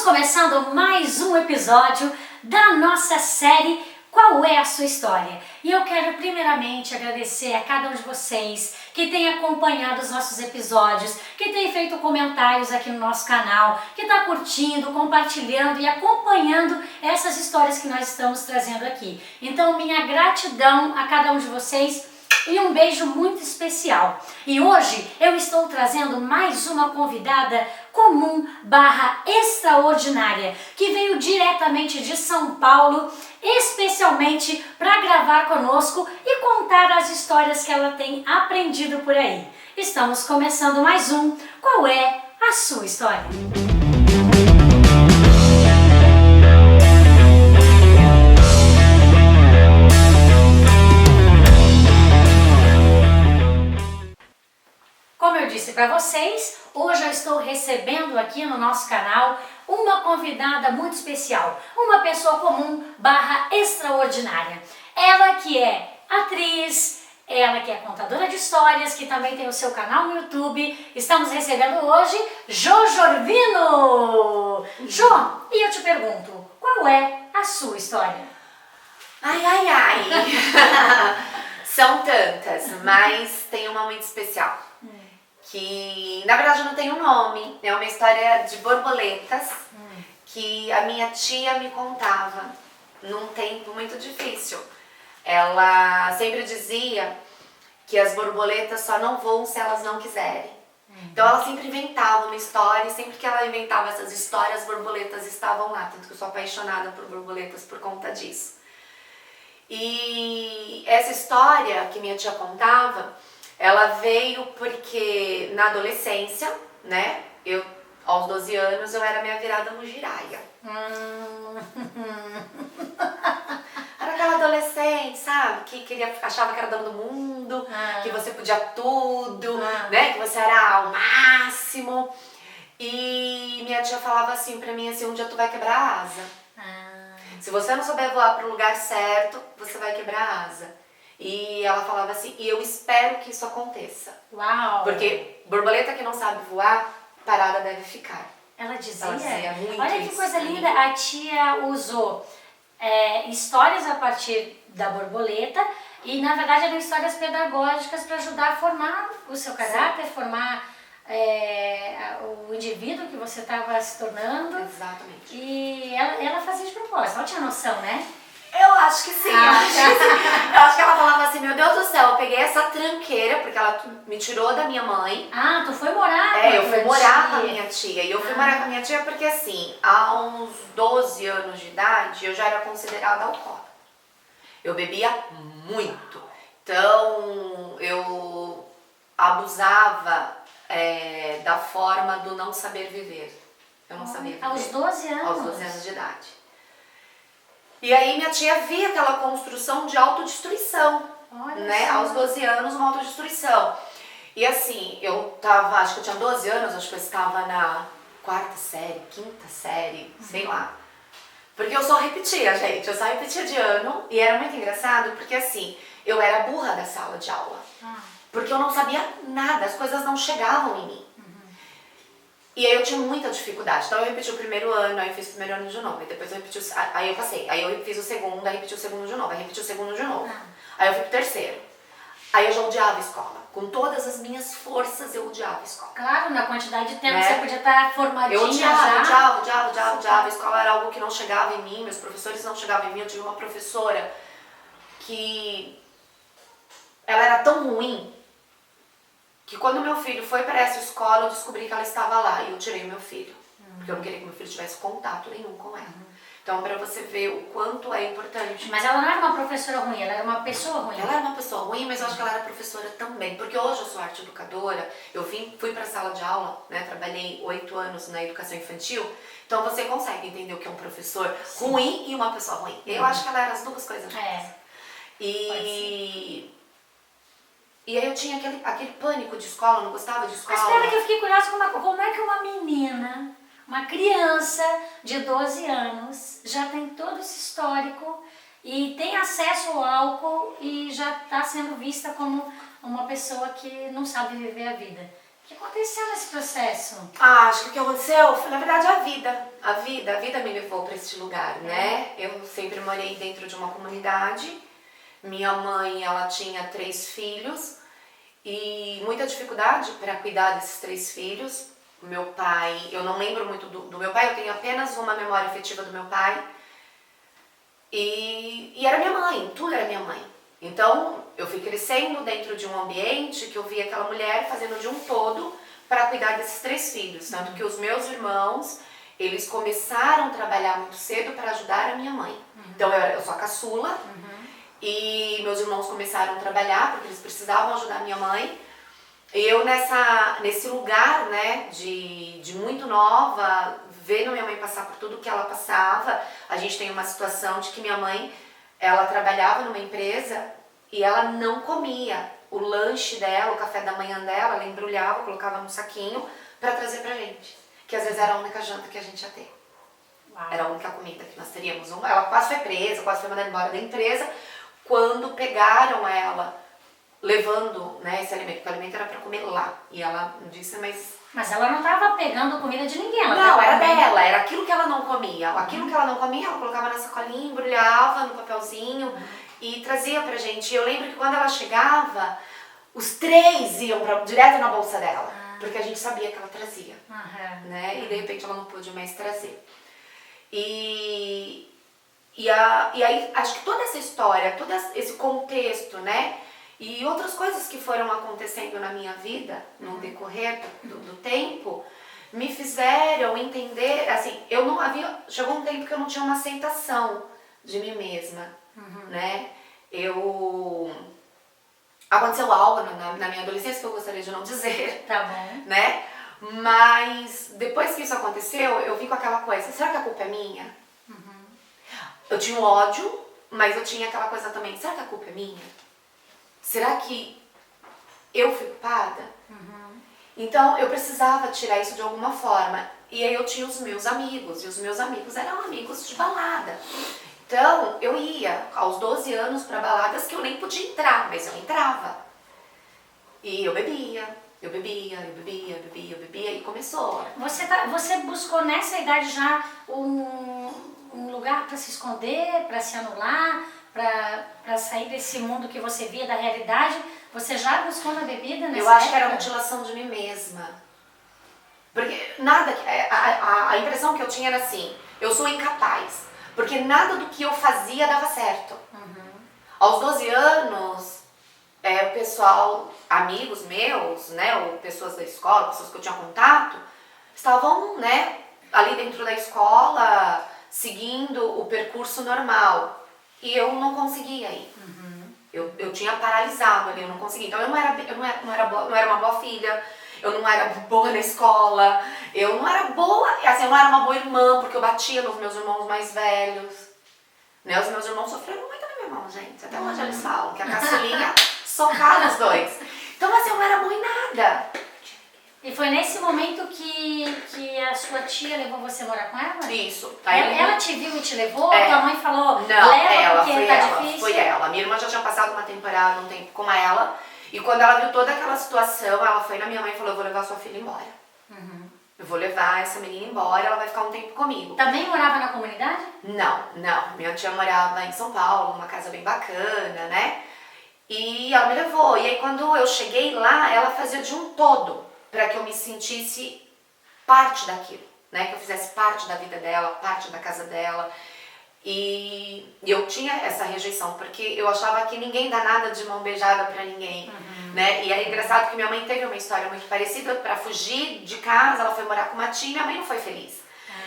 começando mais um episódio da nossa série Qual é a Sua História? E eu quero primeiramente agradecer a cada um de vocês que tem acompanhado os nossos episódios, que tem feito comentários aqui no nosso canal, que está curtindo, compartilhando e acompanhando essas histórias que nós estamos trazendo aqui. Então, minha gratidão a cada um de vocês e um beijo muito especial. E hoje eu estou trazendo mais uma convidada comum / extraordinária, que veio diretamente de São Paulo, especialmente para gravar conosco e contar as histórias que ela tem aprendido por aí. Estamos começando mais um Qual é a Sua História? Como eu disse para vocês, hoje eu estou recebendo aqui no nosso canal uma convidada muito especial, uma pessoa comum / extraordinária. Ela que é atriz, ela que é contadora de histórias, que também tem o seu canal no YouTube. Estamos recebendo hoje Jo Jorvino. Jo, e eu te pergunto, qual é a sua história? Ai, ai, ai. São tantas, mas tem uma muito especial. Que na verdade não tem um nome, é uma história de borboletas que a minha tia me contava num tempo muito difícil. Ela sempre dizia que as borboletas só não voam se elas não quiserem. Então ela sempre inventava uma história e sempre que ela inventava essas histórias, as borboletas estavam lá, tanto que eu sou apaixonada por borboletas por conta disso. E essa história que minha tia contava, ela veio porque na adolescência, né, aos 12 anos eu era minha virada no giraia. Era aquela adolescente, sabe, que achava que era dona do mundo, que você podia tudo, né, que você era o máximo. E minha tia falava assim pra mim, assim, um dia tu vai quebrar a asa. Se você não souber voar pro lugar certo, você vai quebrar a asa. E ela falava assim, e eu espero que isso aconteça. Uau! Porque borboleta que não sabe voar, parada deve ficar. Ela dizia? Ela dizia muito. Olha que coisa linda, a tia usou histórias a partir da borboleta e na verdade eram histórias pedagógicas para ajudar a formar o seu caráter, formar o indivíduo que você estava se tornando. Exatamente. E ela fazia de propósito, ela tinha noção, né? Eu acho que sim, eu acho que ela falava assim, meu Deus do céu, eu peguei essa tranqueira, porque ela me tirou da minha mãe. Ah, tu foi morar com a eu fui morar tia. com a minha tia. E eu fui morar com a minha tia porque assim, há uns 12 anos de idade, eu já era considerada alcoólatra. Eu bebia muito. Então, eu abusava da forma do não saber viver. Eu não sabia viver. Aos 12 anos? Aos 12 anos de idade. E aí minha tia via aquela construção de autodestruição, né? Aos 12 anos, uma autodestruição. E assim, acho que eu tinha 12 anos, acho que eu estava na 4ª série, 5ª série, sei lá. Porque eu só repetia, gente, eu só repetia de ano. E era muito engraçado porque assim, eu era burra da sala de aula. Porque eu não sabia nada, as coisas não chegavam em mim. E aí eu tinha muita dificuldade, então eu repeti o primeiro ano, aí eu fiz o primeiro ano de novo, aí depois eu repeti aí eu passei, aí eu fiz o segundo, aí repeti o segundo de novo, aí repeti o segundo de novo, aí eu fui pro terceiro. Aí eu já odiava a escola, com todas as minhas forças eu odiava a escola. Claro, na quantidade de tempo que você podia estar formadinha. Eu odiava, a escola era algo que não chegava em mim, meus professores não chegavam em mim, eu tive uma professora que ela era tão ruim, que quando meu filho foi para essa escola, eu descobri que ela estava lá e eu tirei o meu filho. Porque eu não queria que meu filho tivesse contato nenhum com ela. Então, para você ver o quanto é importante. Mas ela não era uma professora ruim, ela era uma pessoa ruim. Ela era uma pessoa ruim, mas eu acho que ela era professora também. Porque hoje eu sou arte educadora, eu fui para a sala de aula, né? Trabalhei 8 anos na educação infantil. Então, você consegue entender o que é um professor ruim e uma pessoa ruim. Eu acho que ela era as duas coisas. E aí eu tinha aquele pânico de escola, eu não gostava de escola. Mas espera que eu fiquei curiosa, como é que uma menina, uma criança de 12 anos, já tem todo esse histórico e tem acesso ao álcool e já está sendo vista como uma pessoa que não sabe viver a vida. O que aconteceu nesse processo? Acho que o que aconteceu foi, na verdade, a vida me levou para este lugar, né? Eu sempre morei dentro de uma comunidade. Minha mãe, ela tinha 3 filhos e muita dificuldade para cuidar desses 3 filhos. Meu pai, eu não lembro muito do meu pai, eu tenho apenas uma memória afetiva do meu pai. E era minha mãe, tudo era minha mãe. Então, eu fui crescendo dentro de um ambiente que eu via aquela mulher fazendo de um todo para cuidar desses 3 filhos. Tanto que os meus irmãos, eles começaram a trabalhar muito cedo para ajudar a minha mãe. Então, eu sou a caçula e meus irmãos começaram a trabalhar porque eles precisavam ajudar a minha mãe. E eu nesse lugar, né, de muito nova, vendo minha mãe passar por tudo que ela passava, a gente tem uma situação de que minha mãe, ela trabalhava numa empresa e ela não comia o lanche dela, o café da manhã dela, ela embrulhava, colocava num saquinho para trazer pra gente, que às vezes era a única janta que a gente ia ter. Uau. Era a única comida que nós teríamos. Ela quase foi presa, quase foi mandada embora da empresa, quando pegaram ela levando, né, esse alimento, porque o alimento era para comer lá. E ela disse, Mas ela não estava pegando comida de ninguém. Ela não, era dela, era aquilo que ela não comia. Aquilo que ela não comia, ela colocava na sacolinha, embrulhava no papelzinho e trazia pra gente. E eu lembro que quando ela chegava, os 3 iam direto na bolsa dela, porque a gente sabia que ela trazia, né? E de repente ela não pôde mais trazer. E aí, acho que toda essa história, todo esse contexto, né? E outras coisas que foram acontecendo na minha vida, no decorrer do tempo, me fizeram entender, assim, chegou um tempo que eu não tinha uma aceitação de mim mesma, né? Aconteceu algo na minha adolescência que eu gostaria de não dizer, tá bom, né? Mas depois que isso aconteceu, eu vim com aquela coisa, será que a culpa é minha? Eu tinha um ódio, mas eu tinha aquela coisa também, será que a culpa é minha? Será que eu fui culpada? Então eu precisava tirar isso de alguma forma. E aí eu tinha os meus amigos, e os meus amigos eram amigos de balada. Então eu ia aos 12 anos para baladas que eu nem podia entrar, mas eu entrava. E eu bebia e começou. Você buscou nessa idade já um lugar para se esconder, para se anular, para sair desse mundo que você via da realidade? Você já buscou na bebida nessa época? Eu acho que era a mutilação de mim mesma. Porque a impressão que eu tinha era assim, eu sou incapaz. Porque nada do que eu fazia dava certo. Aos 12 anos, o pessoal, amigos meus, né, ou pessoas da escola, pessoas que eu tinha contato, estavam, né, ali dentro da escola, seguindo o percurso normal. E eu não conseguia ir. Eu tinha paralisado ali, eu não conseguia. Então eu não era uma boa filha, eu não era boa na escola, eu não era boa, assim, eu não era uma boa irmã, porque eu batia nos meus irmãos mais velhos. Né? Os meus irmãos sofreram muito no meu irmão, gente. Até hoje eles falam que a caçulinha socava os 2. Então assim, eu não era boa em nada. E foi nesse momento que a sua tia levou você a morar com ela? Isso. Ela te viu e te levou? Tua mãe falou, não, leva porque tá difícil? Foi ela. Minha irmã já tinha passado uma temporada, um tempo com ela. E quando ela viu toda aquela situação, ela foi na minha mãe e falou, eu vou levar sua filha embora. Eu vou levar essa menina embora, ela vai ficar um tempo comigo. Também morava na comunidade? Não. Minha tia morava em São Paulo, numa casa bem bacana, né? E ela me levou. E aí quando eu cheguei lá, ela fazia de um todo para que eu me sentisse parte daquilo, né? Que eu fizesse parte da vida dela, parte da casa dela. E eu tinha essa rejeição, porque eu achava que ninguém dá nada de mão beijada pra ninguém, né? E é engraçado que minha mãe teve uma história muito parecida. Pra fugir de casa, ela foi morar com uma tia e minha mãe não foi feliz.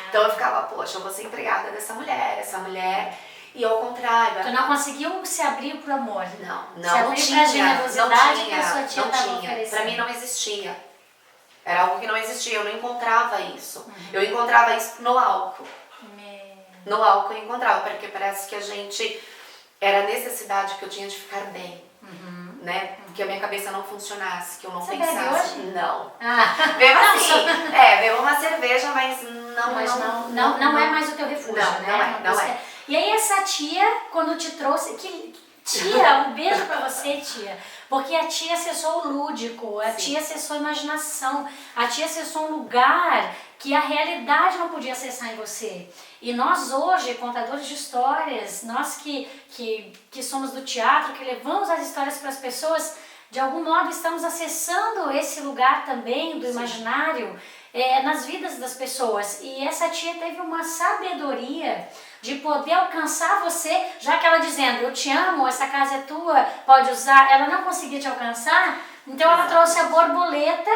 Então eu ficava, poxa, eu vou ser empregada dessa mulher, essa mulher... E ao contrário... Tu não conseguiu se abrir pro amor? Não tinha. Generosidade que a sua tia estava oferecendo. Pra mim não existia. Era algo que não existia, eu não encontrava isso. Eu encontrava isso no álcool. No álcool eu encontrava, porque parece que a gente... Era a necessidade que eu tinha de ficar bem. Né? Que a minha cabeça não funcionasse, que eu não pensasse. Bebe hoje? Não. Bebo assim. Bebo uma cerveja, mas não é mais o teu refúgio, né? Não é. E aí essa tia, quando te trouxe... Tia, um beijo pra você, tia. Porque a tia acessou o lúdico, a tia acessou a imaginação, a tia acessou um lugar que a realidade não podia acessar em você. E nós hoje, contadores de histórias, nós que somos do teatro, que levamos as histórias para as pessoas, de algum modo estamos acessando esse lugar também do imaginário nas vidas das pessoas. E essa tia teve uma sabedoria de poder alcançar você, já que ela dizendo, eu te amo, essa casa é tua, pode usar, ela não conseguia te alcançar, então ela trouxe a borboleta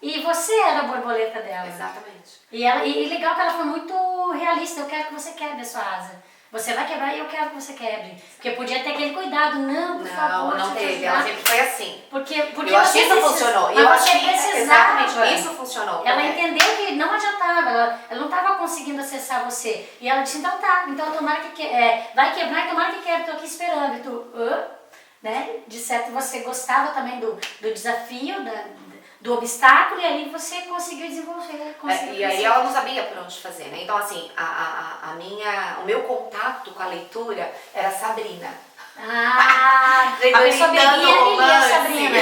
e você era a borboleta dela. Exatamente. E legal que ela foi muito realista, eu quero que você quebre a sua asa. Você vai quebrar e eu quero que você quebre. Porque podia ter aquele cuidado, não, por favor. Não teve, ela sempre foi assim. Porque eu acho que isso funcionou. Eu acho que exatamente isso funcionou. Ela entendeu que não adiantava, ela não estava conseguindo acessar você. E ela disse, então tá, então tomara que vai quebrar e tomara que quebre, tô aqui esperando. E tu, né? De certo você gostava também do desafio, do obstáculo, e ali você conseguiu desenvolver. E aí ela não sabia por onde fazer, né? Então assim, o meu contato com a leitura era Sabrina. A pessoa bebia e lia Sabrina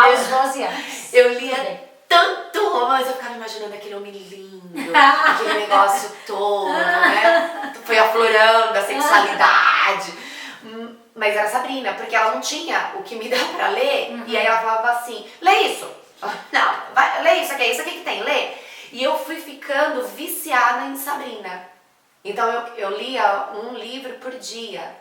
aos 12 anos. Eu lia tanto romance, eu ficava imaginando aquele homem lindo, aquele negócio todo, né? Foi aflorando a sexualidade. Mas era Sabrina, porque ela não tinha o que me dar pra ler, e aí ela falava assim, lê isso. Não, lê isso aqui que tem, lê. E eu fui ficando viciada em Sabrina. Então eu lia um livro por dia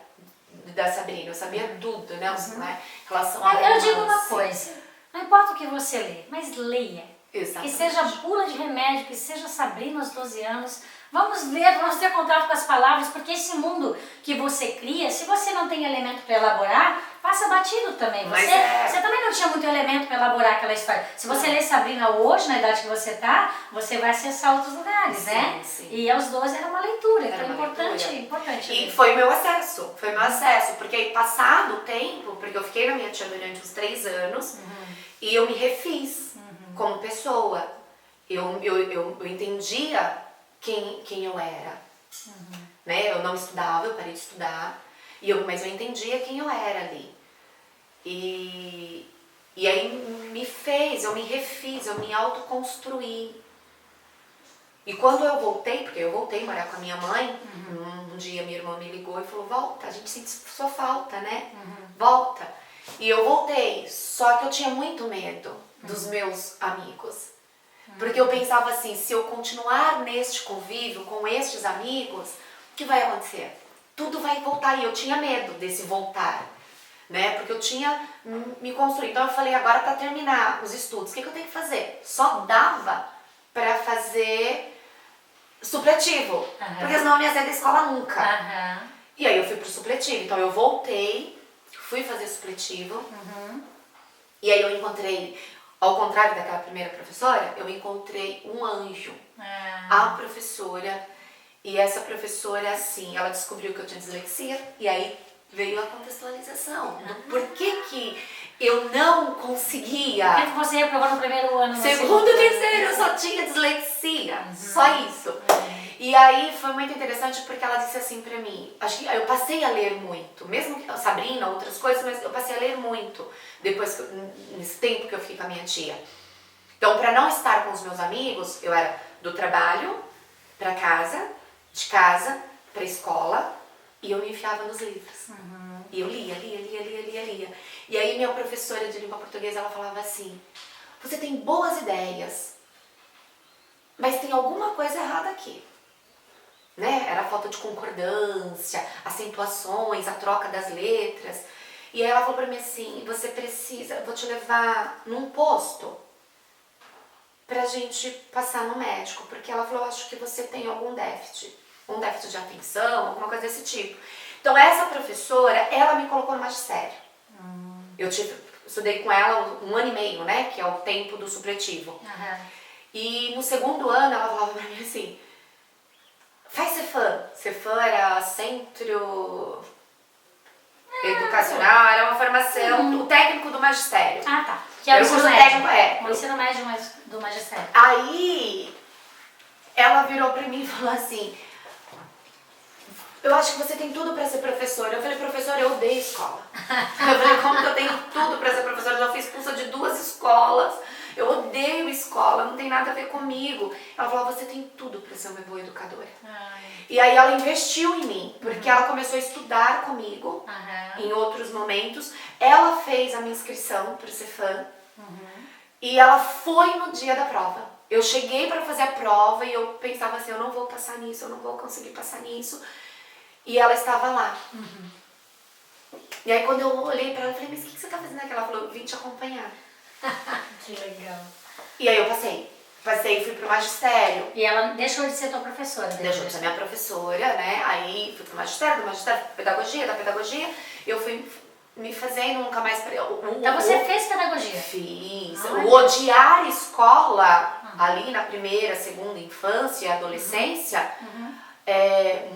da Sabrina, eu sabia tudo, né? Né? Relação a eu digo uma coisa, não importa o que você lê, mas leia. Exatamente. Que seja bula de remédio, que seja Sabrina aos 12 anos. Vamos ler, vamos ter contato com as palavras, porque esse mundo que você cria, se você não tem elemento para elaborar, passa batido também. Você também não tinha muito elemento para elaborar aquela história. Se você ler Sabrina hoje, na idade que você tá, você vai acessar outros lugares, né? Sim. E aos 12 era uma leitura, Era então uma importante. E foi o meu acesso, porque aí passado o tempo, porque eu fiquei na minha tia durante uns 3 anos, e eu me refiz como pessoa. Eu entendia quem eu era, né? Eu não estudava, eu parei de estudar, mas eu entendia quem eu era ali. E aí eu me refiz, eu me autoconstruí. E quando eu voltei, porque eu voltei a morar com a minha mãe, um dia minha irmã me ligou e falou, volta, a gente sente sua falta, né? Volta. E eu voltei, só que eu tinha muito medo dos meus amigos. Porque eu pensava assim, se eu continuar neste convívio com estes amigos, o que vai acontecer? Tudo vai voltar e eu tinha medo desse voltar, né? Porque eu tinha me construído. Então eu falei, agora para terminar os estudos, o que eu tenho que fazer? Só dava para fazer supletivo, porque senão eu não ia sair da escola nunca. E aí eu fui pro supletivo, então eu voltei, fui fazer supletivo, e aí eu encontrei... Ao contrário daquela primeira professora, eu encontrei um anjo, a professora, e essa professora, assim, ela descobriu que eu tinha dislexia, e aí veio a contextualização do porquê que eu não conseguia. Por que você reprovou no primeiro ano? Segundo e terceiro, eu só tinha dislexia, só isso. E aí foi muito interessante porque ela disse assim pra mim, acho que eu passei a ler muito, mesmo que Sabrina, outras coisas, mas eu passei a ler muito depois, nesse tempo que eu fiquei com a minha tia. Então, pra não estar com os meus amigos, eu era do trabalho pra casa, de casa pra escola, e eu me enfiava nos livros. E eu lia. E aí minha professora de língua portuguesa, ela falava assim, você tem boas ideias, mas tem alguma coisa errada aqui. Né? Era a falta de concordância, acentuações, a troca das letras. E aí ela falou pra mim assim, você precisa, vou te levar num posto pra gente passar no médico, porque ela falou, acho que você tem algum déficit, um déficit de atenção, alguma coisa desse tipo. Então essa professora, ela me colocou no magistério. Eu estudei com ela 1 ano e meio, né, que é o tempo do supletivo. E no segundo ano ela falava pra mim assim, faz Cefam. Cefam era Centro Educacional, era uma formação, o técnico do magistério. Tá. Que é o curso técnico, o ensino médio do magistério. Aí ela virou pra mim e falou assim, eu acho que você tem tudo pra ser professora. Eu falei, professora, eu odeio escola. Eu falei, como que eu tenho tudo pra ser professora? Eu já fui expulsa de 2 escolas. Eu odeio escola, não tem nada a ver comigo. Ela falou, você tem tudo pra ser uma boa educadora. Ai. E aí ela investiu em mim, porque ela começou a estudar comigo em outros momentos. Ela fez a minha inscrição pro Cefam e ela foi no dia da prova. Eu cheguei pra fazer a prova e eu pensava assim, eu não vou passar nisso, eu não vou conseguir passar nisso. E ela estava lá. E aí quando eu olhei pra ela, eu falei, mas o que você tá fazendo aqui? Ela falou, eu vim te acompanhar. Que legal. E aí eu passei. Passei e fui pro magistério. E ela deixou de ser tua professora? Deixou de ser minha professora, né? Aí fui pro magistério, do magistério pra pedagogia, da pedagogia. Eu fui me fazendo, nunca mais... Então você fez pedagogia? Fiz. O odiar escola, ali na primeira, segunda infância, adolescência,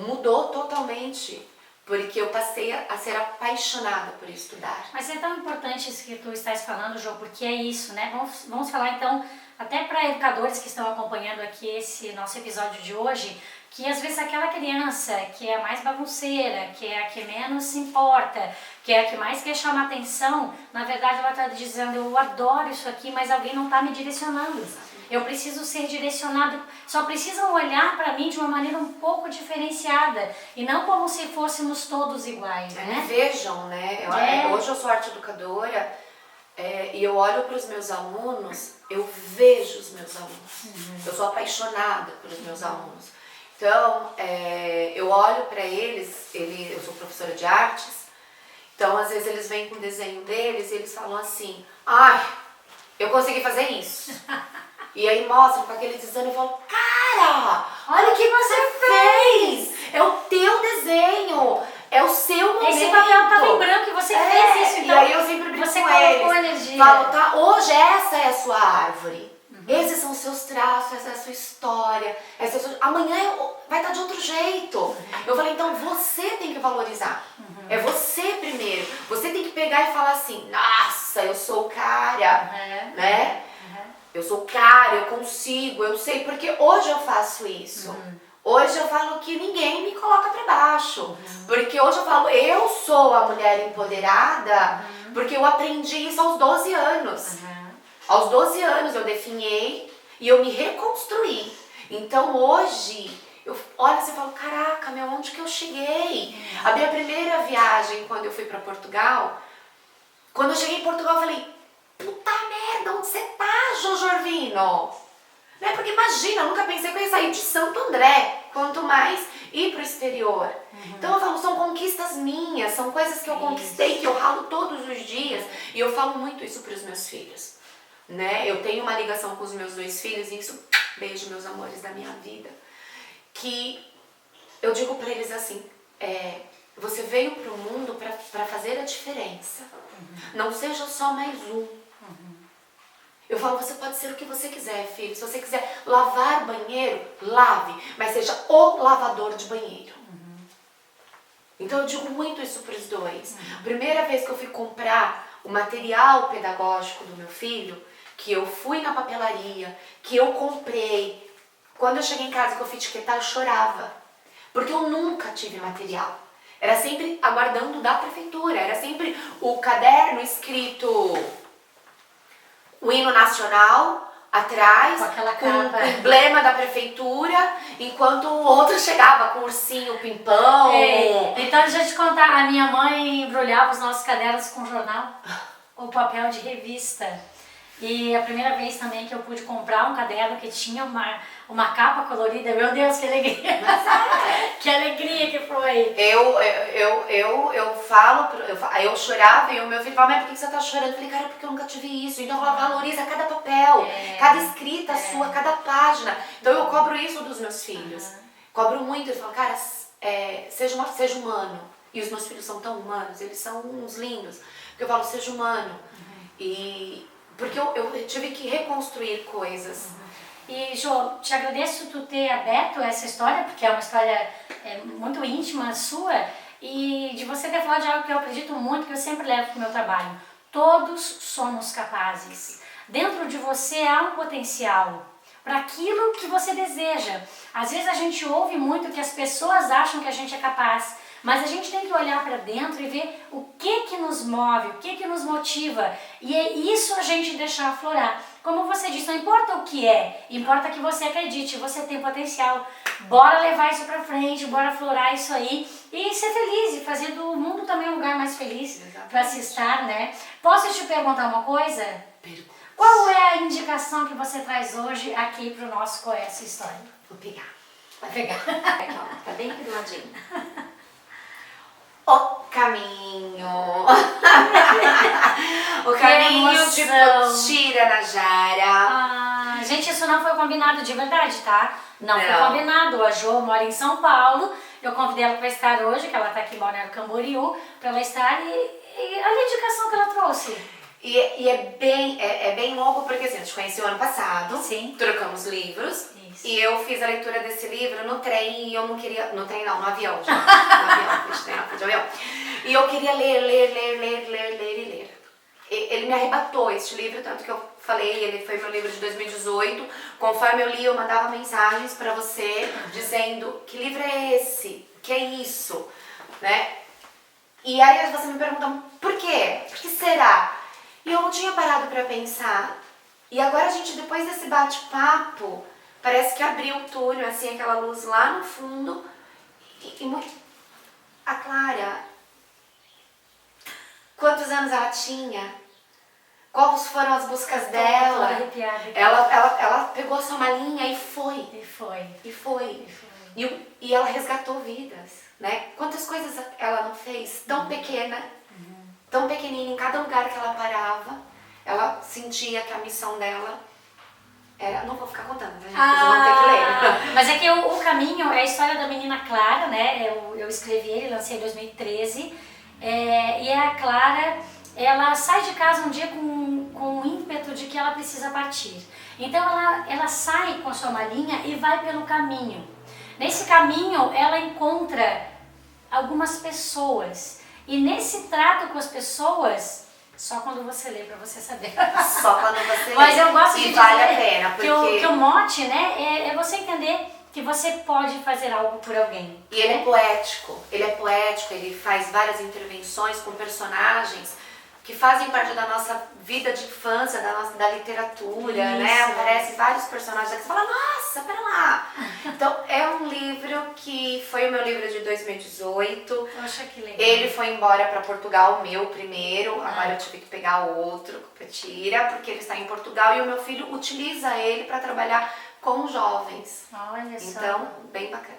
mudou totalmente. Porque eu passei a ser apaixonada por estudar. Mas é tão importante isso que tu estás falando, Jô, porque é isso, né? Vamos falar então, até para educadores que estão acompanhando aqui esse nosso episódio de hoje, que às vezes aquela criança que é a mais bagunceira, que é a que menos se importa, que é a que mais quer chamar atenção, na verdade ela está dizendo, eu adoro isso aqui, mas alguém não está me direcionando. Eu preciso ser direcionado, só precisam olhar para mim de uma maneira um pouco diferenciada e não como se fôssemos todos iguais, né? Vejam, né? Hoje eu sou arte educadora e eu olho para os meus alunos, eu vejo os meus alunos. Eu sou apaixonada pelos meus alunos. Então, eu olho para eles, eu sou professora de artes, então às vezes eles vêm com o desenho deles e eles falam assim, ai, eu consegui fazer isso. E aí mostram com aquele desenho e falam, cara, olha o que você fez! É o teu desenho, é o seu momento. Esse papel estava em branco e você fez isso. Então e aí eu sempre brinco você com colocou eles. energia. Falo, tá, hoje essa é a sua árvore. Esses são os seus traços, essa é a sua história. Amanhã vai estar de outro jeito. Eu falei, então você tem que valorizar. É você primeiro. Você tem que pegar e falar assim, nossa, eu sou o cara, né? Eu sou cara, eu consigo, eu sei, porque hoje eu faço isso. Hoje eu falo que ninguém me coloca pra baixo. Porque hoje eu falo, eu sou a mulher empoderada, porque eu aprendi isso aos 12 anos. Aos 12 anos eu definhei e eu me reconstruí. Então hoje, eu olho assim e falo, caraca, meu, onde que eu cheguei? A minha primeira viagem, quando eu fui pra Portugal, quando eu cheguei em Portugal eu falei, puta merda, onde você tá, Jojo Arvino? Né? Porque imagina, eu nunca pensei que eu ia sair de Santo André, quanto mais ir pro exterior. Então eu falo, são conquistas minhas, são coisas que eu conquistei, que eu ralo todos os dias. E eu falo muito isso pros meus filhos. Né? Eu tenho uma ligação com os meus 2 filhos e isso, beijo meus amores da minha vida, que eu digo pra eles assim, você veio pro mundo pra fazer a diferença. Não seja só mais um. Eu falo, você pode ser o que você quiser, filho. Se você quiser lavar banheiro, lave, mas seja o lavador de banheiro. Então eu digo muito isso para os 2. Primeira vez que eu fui comprar o material pedagógico do meu filho, que eu fui na papelaria, que eu comprei, quando eu cheguei em casa que eu fui etiquetar, eu chorava. Porque eu nunca tive material. Era sempre aguardando da prefeitura, era sempre o caderno escrito o hino nacional atrás, com o emblema da prefeitura, enquanto o outro chegava com o ursinho pimpão. Então deixa eu te contar, a minha mãe embrulhava os nossos cadernos com jornal, ou papel de revista. E a primeira vez também que eu pude comprar um caderno que tinha uma capa colorida, meu Deus, que alegria! Que alegria que foi! Eu falo, eu chorava e o meu filho fala, mas por que você tá chorando? Eu falei, cara, porque eu nunca tive isso. Então ela valoriza cada papel, cada escrita sua, cada página. Então eu cobro isso dos meus filhos. Cobro muito, eu falo, cara, seja humano. E os meus filhos são tão humanos, eles são uns lindos. Porque eu falo, seja humano. Porque eu tive que reconstruir coisas. E, Jô, te agradeço tu ter aberto essa história, porque é uma história muito íntima sua, e de você ter falado de algo que eu acredito muito, que eu sempre levo para o meu trabalho. Todos somos capazes. Dentro de você há um potencial para aquilo que você deseja. Às vezes a gente ouve muito que as pessoas acham que a gente é capaz, mas a gente tem que olhar para dentro e ver o que nos move, o que nos motiva. E é isso a gente deixar aflorar. Como você disse, não importa o que é, importa que você acredite, você tem potencial. Bora levar isso pra frente, bora aflorar isso aí e ser feliz e fazer do mundo também um lugar mais feliz para se estar, né? Posso te perguntar uma coisa? Qual é a indicação que você traz hoje aqui pro nosso Qual é a Sua História? Vou pegar. Vai pegar. Aqui, ó, tá bem aqui do ladinho. O caminho. O caminho de Potirajara. Gente, isso não foi combinado de verdade, tá? Não foi combinado. A Jo mora em São Paulo. Eu convidei ela para estar hoje, que ela tá aqui em Balneário Camboriú, para ela estar e olha a indicação que ela trouxe. E é bem louco, porque assim, a gente conheceu ano passado. Sim. Trocamos livros. Isso. E eu fiz a leitura desse livro no trem e eu não queria... No trem não, no avião já. No avião, fui de avião. E eu queria ler. Ele me arrebatou, este livro, tanto que eu falei, ele foi meu livro de 2018. Conforme eu li, eu mandava mensagens pra você, dizendo, que livro é esse? Que é isso? Né? E aí você me pergunta, por quê? Por que será? E eu não tinha parado pra pensar. E agora a gente, depois desse bate-papo, parece que abriu o túnel, assim, aquela luz lá no fundo. A Clara, quantos anos ela tinha? Quais foram as buscas dela? Ela pegou a sua malinha e foi. E ela resgatou vidas, né? Quantas coisas ela não fez? Tão pequena, tão pequenina, em cada lugar que ela parava, ela sentia que a missão dela era... Não vou ficar contando, né? Vocês vão ter que ler. Mas é que o Caminho é a história da menina Clara, né? Eu escrevi ele, lancei em 2013. E a Clara, ela sai de casa um dia com o ímpeto de que ela precisa partir. Então ela sai com a sua malinha e vai pelo caminho. Nesse caminho ela encontra algumas pessoas. E nesse trato com as pessoas, só quando você lê pra você saber. Só quando você lê. Mas eu gosto de dizer vale a pena, porque que o mote, né, é você entender que você pode fazer algo por alguém. E ele é poético, ele faz várias intervenções com personagens que fazem parte da nossa vida de infância, da literatura, né? Aparecem vários personagens que você fala, nossa, pera lá! Então, é um livro que foi o meu livro de 2018. Poxa, que legal. Ele foi embora para Portugal, o meu primeiro. Agora eu tive que pegar outro, Petira, porque ele está em Portugal e o meu filho utiliza ele para trabalhar com jovens. Olha só. Então, bem bacana.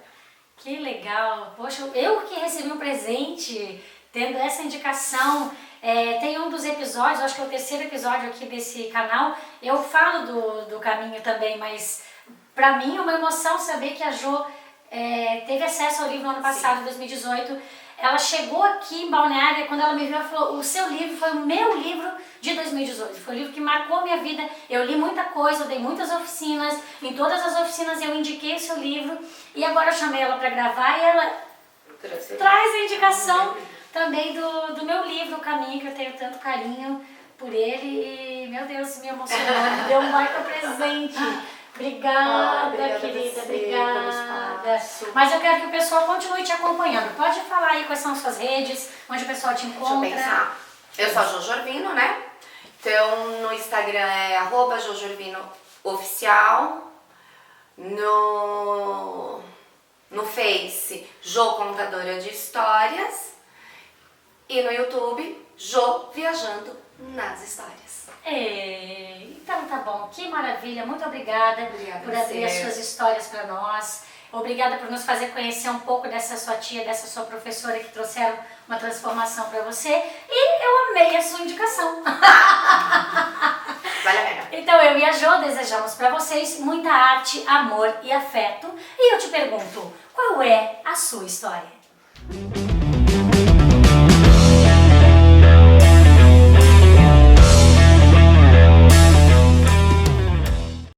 Que legal. Poxa, eu que recebi um presente tendo essa indicação. Tem um dos episódios, acho que é o terceiro episódio aqui desse canal, eu falo do caminho também, mas pra mim é uma emoção saber que a Jo teve acesso ao livro no ano passado, 2018. Ela chegou aqui em Balneário, quando ela me viu, ela falou, o seu livro foi o meu livro de 2018, foi o livro que marcou a minha vida, eu li muita coisa, eu dei muitas oficinas, em todas as oficinas eu indiquei o seu livro, e agora eu chamei ela pra gravar e ela traz a indicação também do meu livro, O Caminho, que eu tenho tanto carinho por ele e, meu Deus, me emocionou, me deu um baita presente. Obrigada, querida, obrigada. Mas eu quero que o pessoal continue te acompanhando. Pode falar aí quais são as suas redes, onde o pessoal te encontra. Deixa eu pensar. Eu sou a Jo Jorvino, né? Então, no Instagram é @JoJorvinoOficial. No Face, Jo Contadora de Histórias. E no YouTube, Jo Viajando nas Histórias. Então tá bom, que maravilha, muito obrigada por abrir as suas histórias para nós. Obrigada por nos fazer conhecer um pouco dessa sua tia, dessa sua professora que trouxeram uma transformação para você. E eu amei a sua indicação. Vale a pena. Então eu e a Jo desejamos para vocês muita arte, amor e afeto. E eu te pergunto, qual é a sua história?